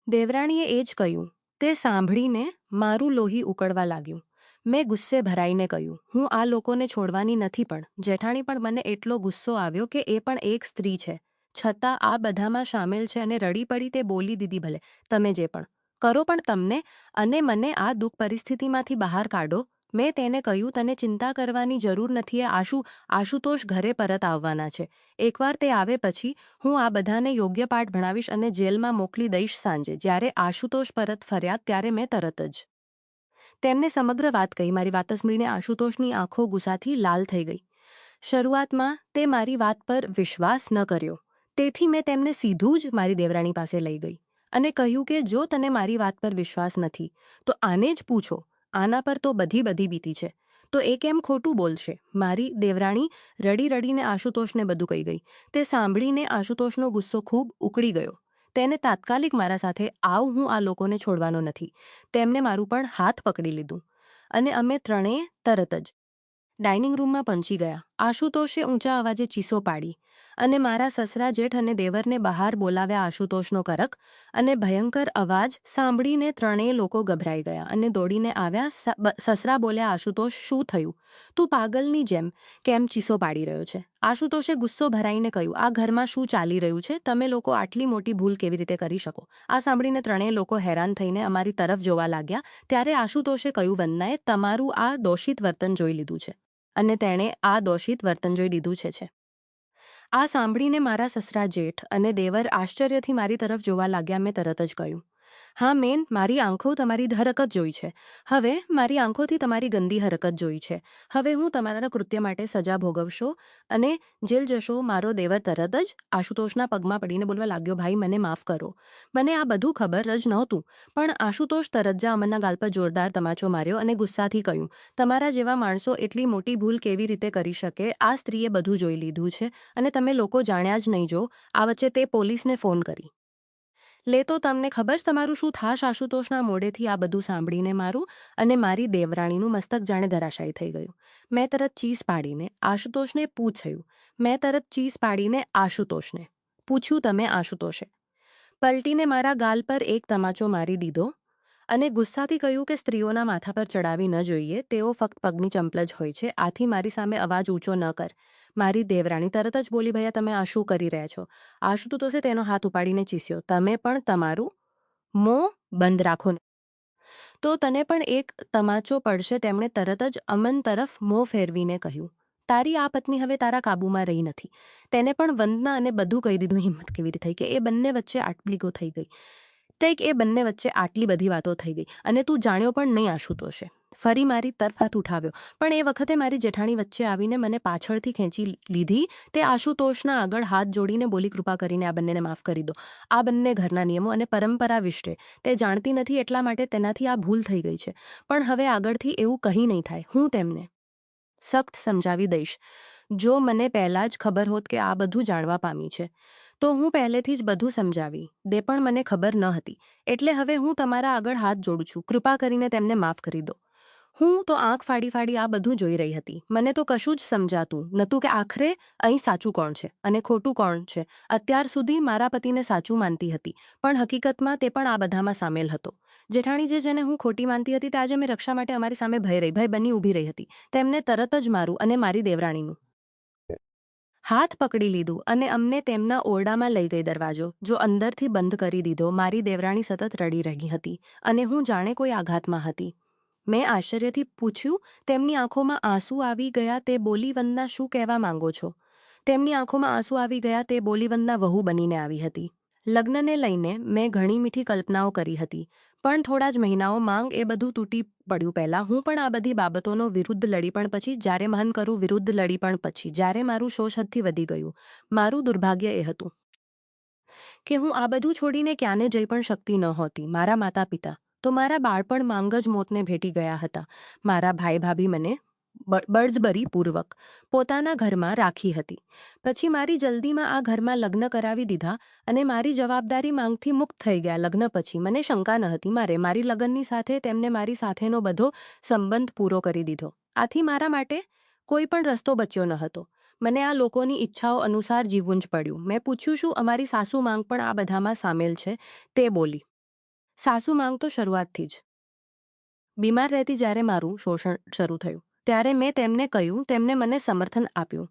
દેવરાણીએ એ જ કહ્યું. તે સાંભળીને મારું લોહી ઉકળવા લાગ્યું. મેં ગુસ્સે ભરાઈને કહ્યું, હું આ લોકોને છોડવાની નથી. પણ જેઠાણી પણ મને એટલો ગુસ્સો આવ્યો કે એ પણ એક સ્ત્રી છે છતાં આ બધામાં સામેલ છે અને રડી પડી. તે બોલી, દીદી, ભલે તમે જે પણ કરો પણ તમને અને મને આ દુઃખ પરિસ્થિતિમાંથી બહાર કાઢો મેં તેને કહ્યું, તને ચિંતા કરવાની જરૂર નથી. આશુતોષ ઘરે પરત આવવાના છે. એકવાર તે આવે પછી હું આ બધાને યોગ્ય પાઠ ભણાવીશ અને જેલમાં મોકલી દઈશ. સાંજે જ્યારે આશુતોષ પરત ફર્યા ત્યારે મેં તરત જ તેમને સમગ્ર વાત કહી. મારી વાત સાંભળીને આશુતોષની આંખો ગુસ્સાથી લાલ થઈ ગઈ. શરૂઆતમાં તે મારી વાત પર વિશ્વાસ ન કર્યો. તેથી મેં તેમને સીધું જ મારી દેવરાણી પાસે લઈ ગઈ અને કહ્યું કે જો તને મારી વાત પર વિશ્વાસ નથી તો આને જ પૂછો. આના પર તો બધી બીતી છે, તો એ કેમ ખોટું બોલશે? મારી દેવરાણી રડી રડીને આશુતોષને બધું કહી ગઈ. તે સાંભળીને આશુતોષનો ગુસ્સો ખૂબ ઉકળી ગયો. તેને તાત્કાલિક મારા સાથે આવ, હું આ લોકોને છોડવાનો નથી. તેમને મારું પણ હાથ પકડી લીધું અને અમે ત્રણેય તરત જ ડાઇનિંગ રૂમમાં પહોંચી ગયા. આશુતોષે ઊંચા અવાજે ચીસો પાડી અને મારા સસરા જેઠ અને દેવરને બહાર બોલાવ્યા. આશુતોષનો કરક અને ભયંકર અવાજ સાંભળીને ત્રણેય લોકો ગભરાઈ ગયા અને દોડીને આવ્યા. સસરા બોલ્યા, આશુતોષ, શું થયું? તું પાગલની જેમ કેમ ચીસો પાડી રહ્યો છે? આશુતોષે ગુસ્સો ભરાઈને કહ્યું, આ ઘરમાં શું ચાલી રહ્યું છે? તમે લોકો આટલી મોટી ભૂલ કેવી રીતે કરી શકો? આ સાંભળીને ત્રણેય લોકો હેરાન થઈને અમારી તરફ જોવા લાગ્યા. ત્યારે આશુતોષે કહ્યું, વંદનાએ તમારું આ દોષિત વર્તન જોઈ લીધું છે અને તેણે આ દોષિત વર્તન જોઈ લીધું છે. આ સાંભળીને મારા સસરા જેઠ અને દેવર આશ્ચર્યથી મારી તરફ જોવા લાગ્યા. મેં તરત જ કહ્યું, હા મેન, મારી આંખો તમારી હરકત જોઈ છે. હવે મારી આંખોથી તમારી ગંદી હરકત જોઈ છે. હવે હું તમારા કૃત્ય માટે સજા ભોગવશો અને જેલ જશો. મારો દેવર તરત જ આશુતોષના પગમાં પડીને બોલવા લાગ્યો, ભાઈ મને માફ કરો, મને આ બધું ખબર જ નહોતું. પણ આશુતોષ તરત જ અમરના ગાલ પર જોરદાર તમાચો માર્યો અને ગુસ્સાથી કહ્યું, તમારા જેવા માણસો એટલી મોટી ભૂલ કેવી રીતે કરી શકે? આ સ્ત્રીએ બધું જોઈ લીધું છે અને તમે લોકો જાણ્યા જ નહીં. જો આ વચ્ચે તે પોલીસને ફોન કરી લે તો તમને ખબર જ તમારું શું થાશ? આશુતોષના મોઢેથી આ બધું સાંભળીને મારું અને મારી દેવરાણીનું મસ્તક જાણે ધરાશાયી થઈ ગયું. મેં તરત ચીસ પાડીને આશુતોષને પૂછ્યું, તમે? આશુતોષે પલટીને મારા ગાલ પર એક તમાચો મારી દીધો અને ગુસ્સાથી કહ્યું કે સ્ત્રીઓના માથા પર ચડાવી ન જોઈએ. તેઓ ફક્ત પગની ચંપલ જ હોય છે. આથી મારી સામે અવાજ ઊંચો ન કર. મારી દેવરાણી તરત જ બોલી, ભૈયા તમે આ શું કરી રહ્યા છો? આશુતોષે તેનો હાથ ઉપાડીને ચીસ્યો, તમે પણ તમારું મોં બંધ રાખો ને તો તને પણ એક તમાચો પડશે. તેમણે તરત જ અમન તરફ મોં ફેરવીને કહ્યું, તારી આ પત્ની હવે તારા કાબુમાં રહી નથી. તેને પણ વંદના અને બધું કહી દીધું. હિંમત કેવી રીતે થઈ કે એ બંને વચ્ચે આટલી બધી વાતો થઈ ગઈ અને તું જાણ્યો પણ નહીં. આશુતોષે ફરી મારી તરફ હાથ ઉઠાવ્યો, પણ એ વખતે મારી જેઠાણી વચ્ચે આવીને મને પાછળથી ખેંચી લીધી. તે આશુતોષના આગળ હાથ જોડીને બોલી, કૃપા કરીને આ બંનેને માફ કરી દો. આ બંને ઘરના નિયમો અને પરંપરા વિશે તે જાણતી નથી, એટલા માટે તેનાથી આ ભૂલ થઈ ગઈ છે. પણ હવે આગળથી એવું કંઈ નહીં થાય. હું તેમને સખ્ત સમજાવી દઈશ. જો મને પહેલાં જ ખબર હોત કે આ બધું જાણવા પામી છે તો હું પહેલેથી જ બધું સમજાવી દે, પણ મને ખબર ન હતી. એટલે હવે હું તમારા આગળ હાથ જોડું છું. કૃપા કરીને તેમને માફ કરી દો. હું તો આંખ ફાડી આ બધું જોઈ રહી હતી. મને તો કશું જ સમજાતું નહોતું કે આખરે અહીં સાચું કોણ છે અને ખોટું કોણ છે. અત્યાર સુધી મારા પતિને સાચું માનતી હતી, પણ હકીકતમાં તે પણ આ બધામાં સામેલ હતો. જેઠાણી જેને હું ખોટી માનતી હતી, તે આજે મેં રક્ષા માટે અમારી સામે ભય બની ઊભી રહી હતી. તેમને તરત જ મારું અને મારી દેવરાણીનું હાથ પકડી લીધું અને અમને તેમના ઓરડામાં લઈ ગઈ. દરવાજો જો અંદરથી બંધ કરી દીધો. મારી દેવરાણી સતત રડી રહી હતી અને હું જાણે કોઈ આઘાતમાં હતી. મેં આશ્ચર્યથી પૂછ્યું, તેમની આંખોમાં આંસુ આવી ગયા. તે બોલી, વંદના શું કહેવા માંગો છો? તેમની આંખોમાં આંસુ આવી ગયા. તે બોલી, વંદના વહુ બનીને આવી હતી. લગ્નને લઈને મેં ઘણી મીઠી કલ્પનાઓ કરી હતી, પણ થોડા જ મહિનાઓ માંગ એ બધું તૂટી પડ્યું. પહેલાં હું પણ આ બધી બાબતોનો વિરુદ્ધ લડી, પણ પછી જ્યારે મન કરું વિરુદ્ધ લડી, પણ પછી જ્યારે મારું શોષ હદથી વધી ગયું. મારું દુર્ભાગ્ય એ હતું કે હું આ બધું છોડીને ક્યાંને જઈ પણ શકતી નહોતી. મારા માતા પિતા તો મારા બાળપણ માંગ જ મોતને ભેટી ગયા હતા. મારા ભાઈ ભાભી મને બળજબરીપૂર્વક પોતાના ઘરમાં રાખી હતી. પછી મારી જલ્દીમાં આ ઘરમાં લગ્ન કરાવી દીધા અને મારી જવાબદારી માંગથી મુક્ત થઈ ગયા. લગ્ન પછી મને શંકા ન હતી. મારી લગ્નની સાથે તેમને મારી સાથેનો બધો સંબંધ પૂરો કરી દીધો. આથી મારા માટે કોઈ પણ રસ્તો બચ્યો ન હતો. મને આ લોકોની ઈચ્છાઓ અનુસાર જીવવું જ પડ્યું. મેં પૂછ્યું, શું અમારી સાસુ માંગ પણ આ બધામાં સામેલ છે? તે બોલી, સાસુ માંગ તો શરૂઆતથી જ બીમાર રહેતી. જ્યારે મારું શોષણ શરૂ થયું ત્યારે મેં તેમને કહ્યું, તેમને મને સમર્થન આપ્યું,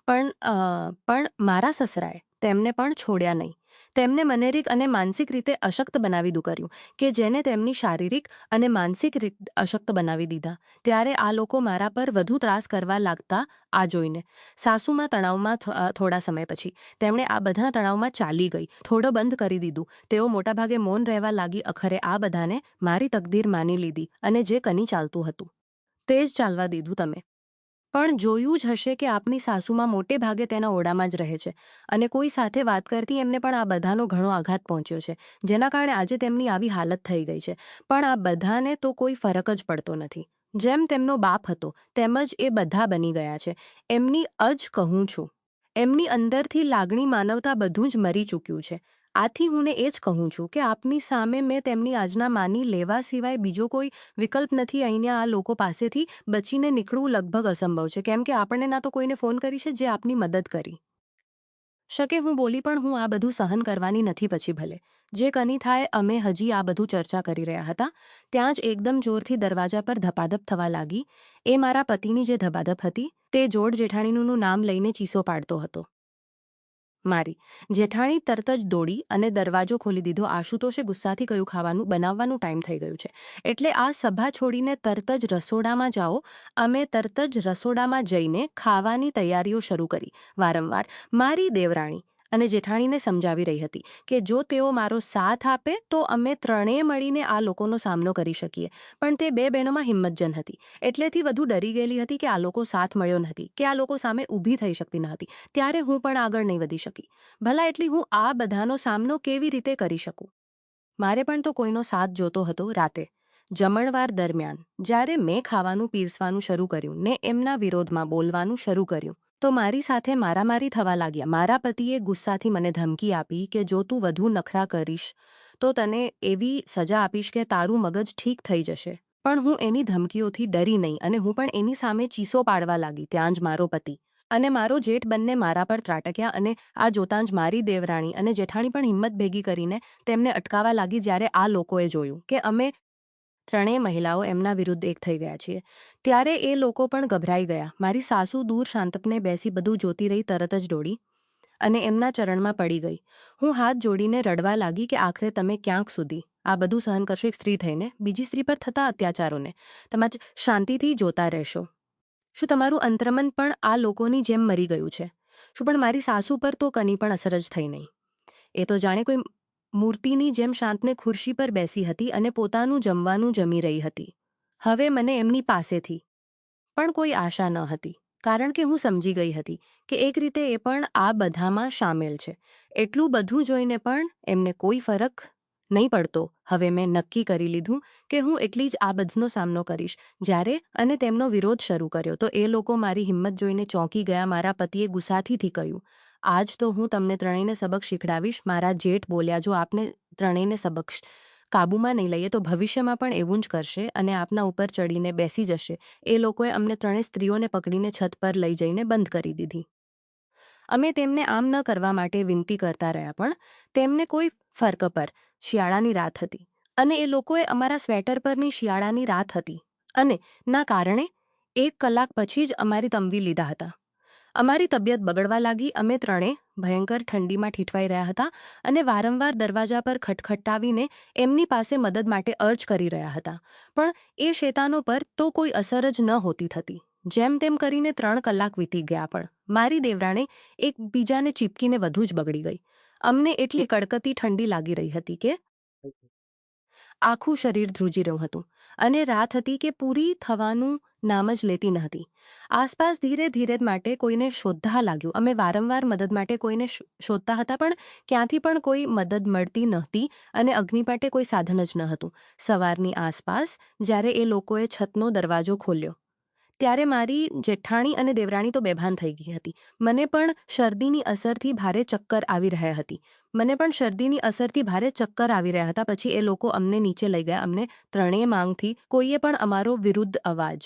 પણ મારા સસરાએ તેમને પણ છોડ્યા નહીં. તેમને મનેરિક અને માનસિક રીતે અશક્ત બનાવી કર્યું કે જેને તેમની શારીરિક અને માનસિક રીતે અશક્ત બનાવી દીધા. ત્યારે આ લોકો મારા પર વધુ ત્રાસ કરવા લાગતા આ જોઈને સાસુમાં તણાવમાં થોડા સમય પછી તેમણે આ બધા તણાવમાં ચાલી ગઈ, થોડો બંધ કરી દીધું. તેઓ મોટાભાગે મૌન રહેવા લાગી. અખરે આ બધાને મારી તકદીર માની લીધી અને જે કની ચાલતું હતું તે જ ચાલવા દીધું. તમે પણ જોયું જ હશે કે આપની સાસુમાં મોટે ભાગે તેના ઓરડામાં જ રહે છે અને કોઈ સાથે વાત કરતી એમને પણ આ બધાનો ઘણો આઘાત પહોંચ્યો છે, જેના કારણે આજે તેમની આવી હાલત થઈ ગઈ છે. પણ આ બધાને તો કોઈ ફરક જ પડતો નથી. જેમ તેમનો બાપ હતો તેમ જ એ બધા બની ગયા છે. એમની કહું છું, એમની અંદરથી લાગણી, માનવતા બધું જ મરી ચૂક્યું છે. આથી હું એ જ કહું છું કે આપની સામે મેં તેમની આજના માની લેવા સિવાય બીજો કોઈ વિકલ્પ નથી. અહીંયા આ લોકો પાસેથી બચીને નીકળવું લગભગ અસંભવ છે, કેમ કે આપણે ના તો કોઈને ફોન કરી છે જે આપની મદદ કરી શકે. હું બોલી પણ હું આ બધું સહન કરવાની નથી. પછી ભલે જે કની થાય. અમે હજી આ બધું ચર્ચા કરી રહ્યા હતા ત્યાં જ એકદમ જોરથી દરવાજા પર ધપાધપ થવા લાગી. એ મારા પતિની જે ધપાધપ હતી તે જોડ જેઠાણીનું નામ લઈને ચીસો પાડતો હતો. મારી જેઠાણી તરત જ દોડી અને દરવાજો ખોલી દીધો. આશુતોષે ગુસ્સાથી કહ્યું, ખાવાનું બનાવવાનું ટાઈમ થઈ ગયું છે એટલે આ સભા છોડીને તરત જ રસોડામાં જાઓ. અમે તરત જ રસોડામાં જઈને ખાવાની તૈયારીઓ શરૂ કરી. વારંવાર મારી દેવરાણી અને જેઠાણીને સમજાવી રહી હતી કે જો તેઓ મારો સાથ આપે તો અમે ત્રણેય મળીને આ લોકોનો સામનો કરી શકીએ. પણ તે બે બહેનોમાં હિંમતજન હતી, એટલેથી વધુ ડરી ગયેલી હતી કે આ લોકો સાથ મળ્યો નથી, કે આ લોકો સામે ઊભી થઈ શકતી ન હતી. ત્યારે હું પણ આગળ નહીં વધી શકી. ભલા એટલી હું આ બધાનો સામનો કેવી રીતે કરી શકું? મારે પણ તો કોઈનો સાથ જોતો હતો. રાતે જમણવાર દરમિયાન જ્યારે મેં ખાવાનું પીરસવાનું શરૂ કર્યું ને એમના વિરોધમાં બોલવાનું શરૂ કર્યું તો મારી સાથે મારામારી થવા લાગ્યા. મારા પતિએ ગુસ્સાથી મને ધમકી આપી કે જો તું વધુ નખરા કરીશ તો તને એવી સજા આપીશ કે તારું મગજ ઠીક થઈ જશે. પણ હું એની ધમકીઓથી ડરી નહીં અને હું પણ એની સામે ચીસો પાડવા લાગી. ત્યાં જ મારો પતિ અને મારો જેઠ બંને મારા પર ત્રાટક્યા અને આ જોતાં જ મારી દેવરાણી અને જેઠાણી પણ હિંમત ભેગી કરીને તેમને અટકાવવા લાગી. જ્યારે આ લોકોએ જોયું કે અમે ત્રણેય મહિલાઓ એમના વિરુદ્ધ એક થઈ ગયા છીએ ત્યારે એ લોકો પણ ગભરાઈ ગયા. મારી સાસુ દૂર શાંતપણે બેસી બધું જોતી રહી. તરત જ દોડી અને એમના ચરણમાં પડી ગઈ. હું હાથ જોડીને રડવા લાગી કે આખરે તમે ક્યાંક સુધી આ બધું સહન કરશો? એક સ્ત્રી થઈને બીજી સ્ત્રી પર થતા અત્યાચારોને તમે શાંતિથી જોતા રહેશો? શું તમારું અંતરમન પણ આ લોકોની જેમ મરી ગયું છે? શું પણ મારી સાસુ પર તો કની પણ અસર જ થઈ નહીં. એ તો જાણે કોઈ મૂર્તિની જેમ શાંતને ખુરશી પર બેસી હતી અને પોતાનું જમવાનું જમી રહી હતી. હવે મને એમની પાસેથી પણ કોઈ આશા ન હતી, કારણ કે હું સમજી ગઈ હતી કે એક રીતે એ પણ આ બધામાં સામેલ છે. એટલું બધું જોઈને પણ એમને કોઈ ફરક નહીં પડતો. હવે મેં નક્કી કરી લીધું કે હું એટલી જ આ બધનો સામનો કરીશ. જ્યારે અને તેમનો વિરોધ શરૂ કર્યો તો એ લોકો મારી હિંમત જોઈને ચોંકી ગયા. મારા પતિએ ગુસ્સાથી કહ્યું, આજ તો હું તમને ત્રણેયને સબક શીખડાવીશ. મારા જેઠ બોલ્યા, જો આપને ત્રણેયને સબક કાબૂમાં નહીં લઈએ તો ભવિષ્યમાં પણ એવું જ કરશે અને આપના ઉપર ચડીને બેસી જશે. એ લોકોએ અમને ત્રણેય સ્ત્રીઓને પકડીને છત પર લઈ જઈને બંધ કરી દીધી. અમે તેમને આમ ન કરવા માટે વિનંતી કરતા રહ્યા પણ તેમને કોઈ ફરક પર. શિયાળાની રાત હતી અને એ લોકોએ અમારા સ્વેટર પરની શિયાળાની રાત હતી અને ના કારણે 1 કલાક પછી જ અમારી તંબી લીધા હતા. અમારી તબિયત બગડવા લાગી. અમે ત્રણેય ભયંકર ઠંડીમાં ઠીઠવાઈ રહ્યા હતા અને વારંવાર દરવાજા પર ખટખટાવીને એમની પાસે મદદ માટે અર્જ કરી રહ્યા હતા. પણ એ શેતાનો પર તો કોઈ અસર જ નહોતી થતી. જેમ તેમ કરીને 3 કલાક વીતી ગયા પણ મારી દેવરાણી એકબીજાને ચીપકીને વધુ જ બગડી ગઈ. અમને એટલી કડકતી ઠંડી લાગી રહી હતી કે આખું શરીર ધ્રુજી રહ્યું હતું અને રાત હતી કે પૂરી થવાનું નામ જ લેતી ન હતી. આસપાસ ધીરે ધીરે માટે કોઈને શોધવા લાગ્યું. અમે વારંવાર મદદ માટે કોઈને શોધતા હતા પણ ક્યાંથી પણ કોઈ મદદ મળતી નહોતી અને અગ્નિ માટે કોઈ સાધન જ ન હતું. સવારની આસપાસ જ્યારે એ લોકોએ છતનો દરવાજો ખોલ્યો ત્યારે મારી જેઠાણી અને દેવરાણી તો બેભાન થઈ ગઈ હતી. મને પણ શરદીની અસરથી ભારે ચક્કર આવી રહ્યા હતા. પછી એ લોકો અમને નીચે લઈ ગયા. અમને ત્રણેય માંગથી કોઈએ પણ અમારો વિરુદ્ધ અવાજ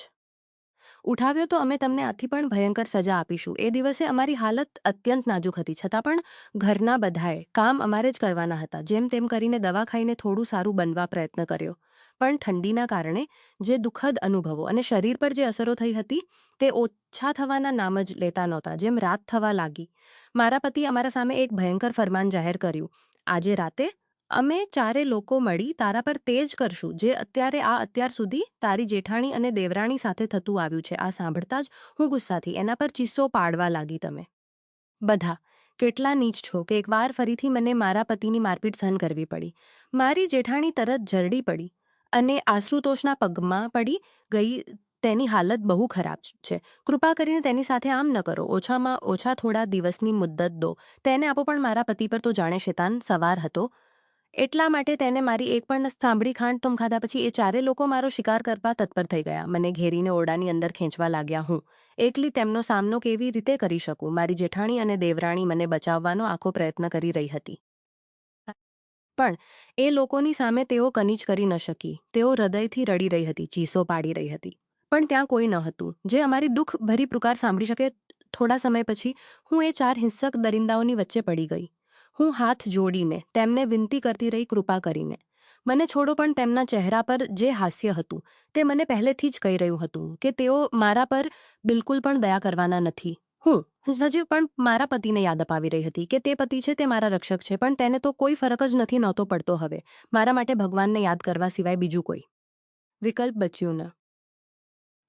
ઉઠાવ્યો તો અમે તમને આથી પણ ભયંકર સજા આપીશું. એ દિવસે અમારી હાલત અત્યંત નાજુક હતી, છતાં પણ ઘરના બધાએ કામ અમારે જ કરવાના હતા. જેમ તેમ કરીને દવા ખાઈને થોડું સારું બનવા પ્રયત્ન કર્યો. પણ ઠંડીના કારણે જે દુઃખદ અનુભવો અને શરીર પર જે અસરો થઈ હતી તે ઓછા થવાના નામ જ લેતા નહોતા. જેમ રાત થવા લાગી, મારા પતિ અમારા સામે એક ભયંકર ફરમાન જાહેર કર્યું. આજે રાતે અમે ચારે લોકો મળી તારા પર તેજ કરશું, જે અત્યાર સુધી તારી જેઠાણી અને દેવરાણી સાથે થતું આવ્યું છે. આ સાંભળતા જ હું ગુસ્સાથી એના પર ચીસો પાડવા લાગી. તમે બધા કેટલા નીચ છો કે એકવાર ફરીથી મને મારા પતિની મારપીટ સહન કરવી પડી. મારી જેઠાણી તરત જરડી પડી અને આશ્રુતોષના પગમાં પડી ગઈ. તેની હાલત બહુ ખરાબ છે. કૃપા કરીને તેની સાથે આમ ન કરો. ઓછામાં ઓછા થોડા દિવસની મુદ્દત દો. તેને આપો. પણ મારા પતિ પર તો જાણે શેતાન સવાર હતો. એટલા માટે તેને મારી એક પણ સાંભળી. ખાંડ તુમ ખાધા પછી એ ચારે લોકો મારો શિકાર કરવા તત્પર થઈ ગયા. મને ઘેરીને ઓરડાની અંદર ખેંચવા લાગ્યા. હું એકલી તેમનો સામનો કેવી રીતે કરી શકું? મારી જેઠાણી અને દેવરાણી મને બચાવવાનો આખો પ્રયત્ન કરી રહી હતી, પણ એ લોકોની સામે તેઓ કંઈ જ કરી ન શકી. તેઓ હૃદયથી રડી રહી હતી, ચીસો પાડી રહી હતી, પણ ત્યાં કોઈ ન હતું જે અમારી દુઃખ ભરી પુકાર સાંભળી શકે. થોડા સમય પછી હું એ ચાર હિંસક દરિંદાઓની વચ્ચે પડી ગઈ. હું હાથ જોડીને તેમને વિનંતી કરતી રહી, કૃપા કરીને મને છોડો. પણ તેમના ચહેરા પર જે હાસ્ય હતું તે મને પહેલેથી જ કહી રહ્યું હતું કે તેઓ મારા પર બિલકુલ પણ દયા કરવાના નથી. હું સજીવ પણ મારા પતિને યાદ અપાવી રહી હતી કે તે પતિ છે, તે મારા રક્ષક છે, પણ તેને તો કોઈ ફરક જ નથી નહોતો પડતો. હવે મારા માટે ભગવાનને યાદ કરવા સિવાય બીજું કોઈ વિકલ્પ બચ્યું ન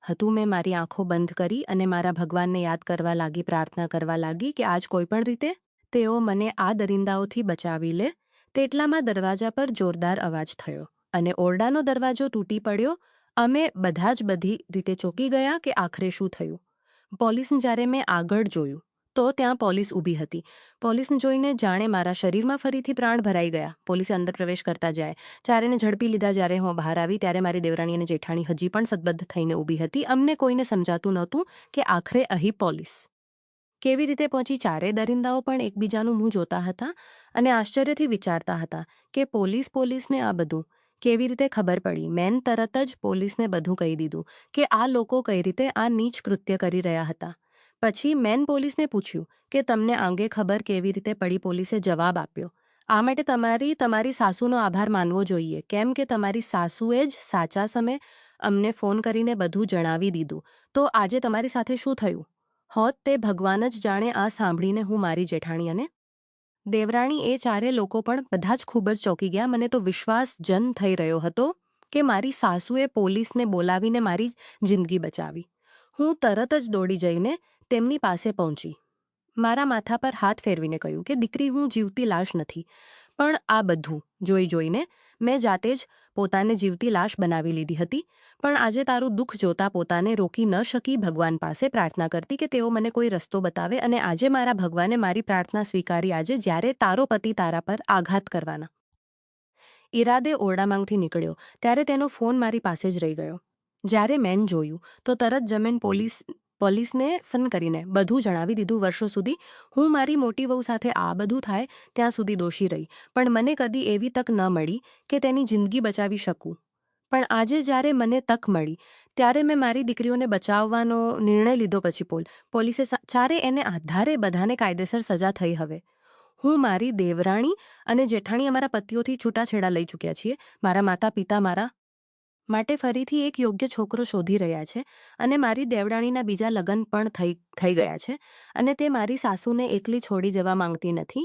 હતું. મેં મારી આંખો બંધ કરી અને મારા ભગવાનને યાદ કરવા લાગી, પ્રાર્થના કરવા લાગી કે આજ કોઈ પણ રીતે તેઓ મને આ દરિંદાઓથી બચાવી લે. તેટલામાં દરવાજા પર જોરદાર અવાજ થયો અને ઓરડાનો દરવાજો તૂટી પડ્યો. અમે બધા જ બધી રીતે ચોંકી ગયા કે આખરે શું થયું. પોલીસને જ્યારે મેં આગળ જોયું તો ત્યાં પોલીસ ઊભી હતી. પોલીસને જોઈને જાણે મારા શરીરમાં ફરીથી પ્રાણ ભરાઈ ગયા. પોલીસે અંદર પ્રવેશ કરતા જાય ચારેને ઝડપી લીધા. જ્યારે હું બહાર આવી ત્યારે મારી દેવરાણી અને જેઠાણી હજી પણ સદબદ્ધ થઈને ઊભી હતી. અમને કોઈને સમજાતું નહોતું કે આખરે અહીં પોલીસ કેવી રીતે પહોંચી. ચારે દરિંદાઓ પણ એકબીજાનું મું જોતા હતા અને આશ્ચર્યથી વિચારતા હતા કે પોલીસને આ બધું કેવી રીતે ખબર પડી. મેં તરત જ પોલીસને બધું કહી દીધું કે આ લોકો કઈ રીતે આ નીચ કૃત્ય કરી રહ્યા હતા. પછી મેં પોલીસને પૂછ્યું કે તમને અંગે ખબર કેવી રીતે પડી. પોલીસે જવાબ આપ્યો, આ માટે તમારી સાસુનો આભાર માનવો જોઈએ, કેમ કે તમારી સાસુએ જ સાચા સમયે અમને ફોન કરીને બધું જણાવી દીધું. તો આજે તમારી સાથે શું થયું હોત તે ભગવાન જ જાણે. આ સાંભળીને હું, મારી જેઠાણી અને દેવરાણી એ ચારે લોકો પણ બધા જ ખૂબ જ ચોંકી ગયા. મને તો વિશ્વાસ જન થઈ રહ્યો હતો કે મારી સાસુએ પોલીસને બોલાવીને મારી જિંદગી બચાવી. હું તરત જ દોડી જઈને તેમની પાસે પહોંચી, મારા માથા પર હાથ ફેરવીને કહ્યું કે દીકરી, હું જીવતી લાશ નથી. પણ આ બધું જોઈને મેં જાતે જ પોતાને જીવતી લાશ બનાવી લીધી હતી. પણ આજે તારું દુઃખ જોતા પોતાને રોકી ન શકી. ભગવાન પાસે પ્રાર્થના કરતી કે તેઓ મને કોઈ રસ્તો બતાવે. અને આજે મારા ભગવાને મારી પ્રાર્થના સ્વીકારી. આજે જ્યારે તારો પતિ તારા પર આઘાત કરવાના ઈરાદે ઓરડામાંથી નીકળ્યો ત્યારે તેનો ફોન મારી પાસે જ રહી ગયો. જ્યારે મેં જોયું તો તરત જમેન પોલીસને ફોન કરીને બધું જણાવી દીધું. વર્ષો સુધી હું મારી મોટી વહુ સાથે આ બધું થાય ત્યાં સુધી દોષી રહી, પણ મને કદી એવી તક ન મળી કે તેની જિંદગી બચાવી શકું. પણ આજે જ્યારે મને તક મળી ત્યારે મેં મારી દીકરીઓને બચાવવાનો નિર્ણય લીધો. પછી પોલીસે ચારે એને આધારે બધાને કાયદેસર સજા થઈ. હવે હું, મારી દેવરાણી અને જેઠાણી અમારા પતિઓથી છૂટાછેડા લઈ ચૂક્યા છીએ. મારા માતા પિતા મારા માટે ફરીથી એક યોગ્ય છોકરો શોધી રહ્યા છે અને મારી દેવરાણીના બીજા લગ્ન પણ થઈ ગયા છે. અને તે મારી સાસુને એકલી છોડી જવા માંગતી નથી.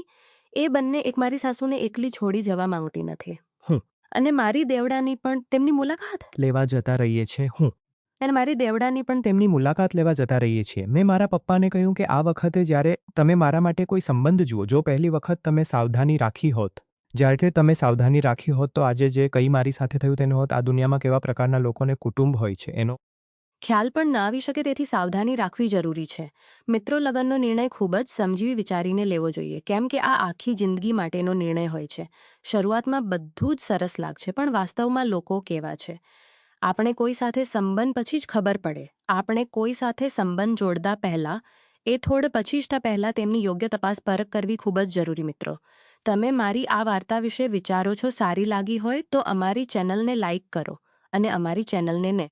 એ બંને મારી સાસુને એકલી છોડી જવા માંગતી નથી. અને મારી દેવડાની પણ તેમની મુલાકાત લેવા જતા રહીએ છીએ. અને મારી દેવડાની પણ તેમની મુલાકાત લેવા જતા રહીએ છીએ. મેં મારા પપ્પાને કહ્યું કે આ વખતે જ્યારે તમે મારા માટે કોઈ સંબંધ જુઓ, જો પહેલી વખત તમે સાવધાની રાખી હોત, જ્યારે તમે સાવધાની રાખી હોત તો આજે જે કંઈ મારી સાથે થયું તેનો હોત આ દુનિયામાં કેવા પ્રકારના લોકોને કુટુંબ હોય છે એનો ખ્યાલ પણ ન આવી શકે. તેથી સાવધાની રાખવી જરૂરી છે. મિત્રો, લગ્નનો નિર્ણય ખૂબ જ સમજી વિચારીને લેવો જોઈએ, કેમ કે આ આખી જિંદગી માટેનો નિર્ણય હોય છે. શરૂઆતમાં બધું જ સરસ લાગશે, પણ વાસ્તવમાં લોકો કેવા છે આપણે કોઈ સાથે સંબંધ પછી જ ખબર પડે. આપણે કોઈ સાથે સંબંધ જોડતા પહેલા પછી જ પહેલા તેમની યોગ્ય તપાસ પરખ કરવી ખૂબ જ જરૂરી. મિત્રો, તમે મારી આ વાર્તા વિશે વિચારો છો? સારી લાગી હોય તો અમારી ચેનલને લાઈક કરો અને અમારી ચેનલને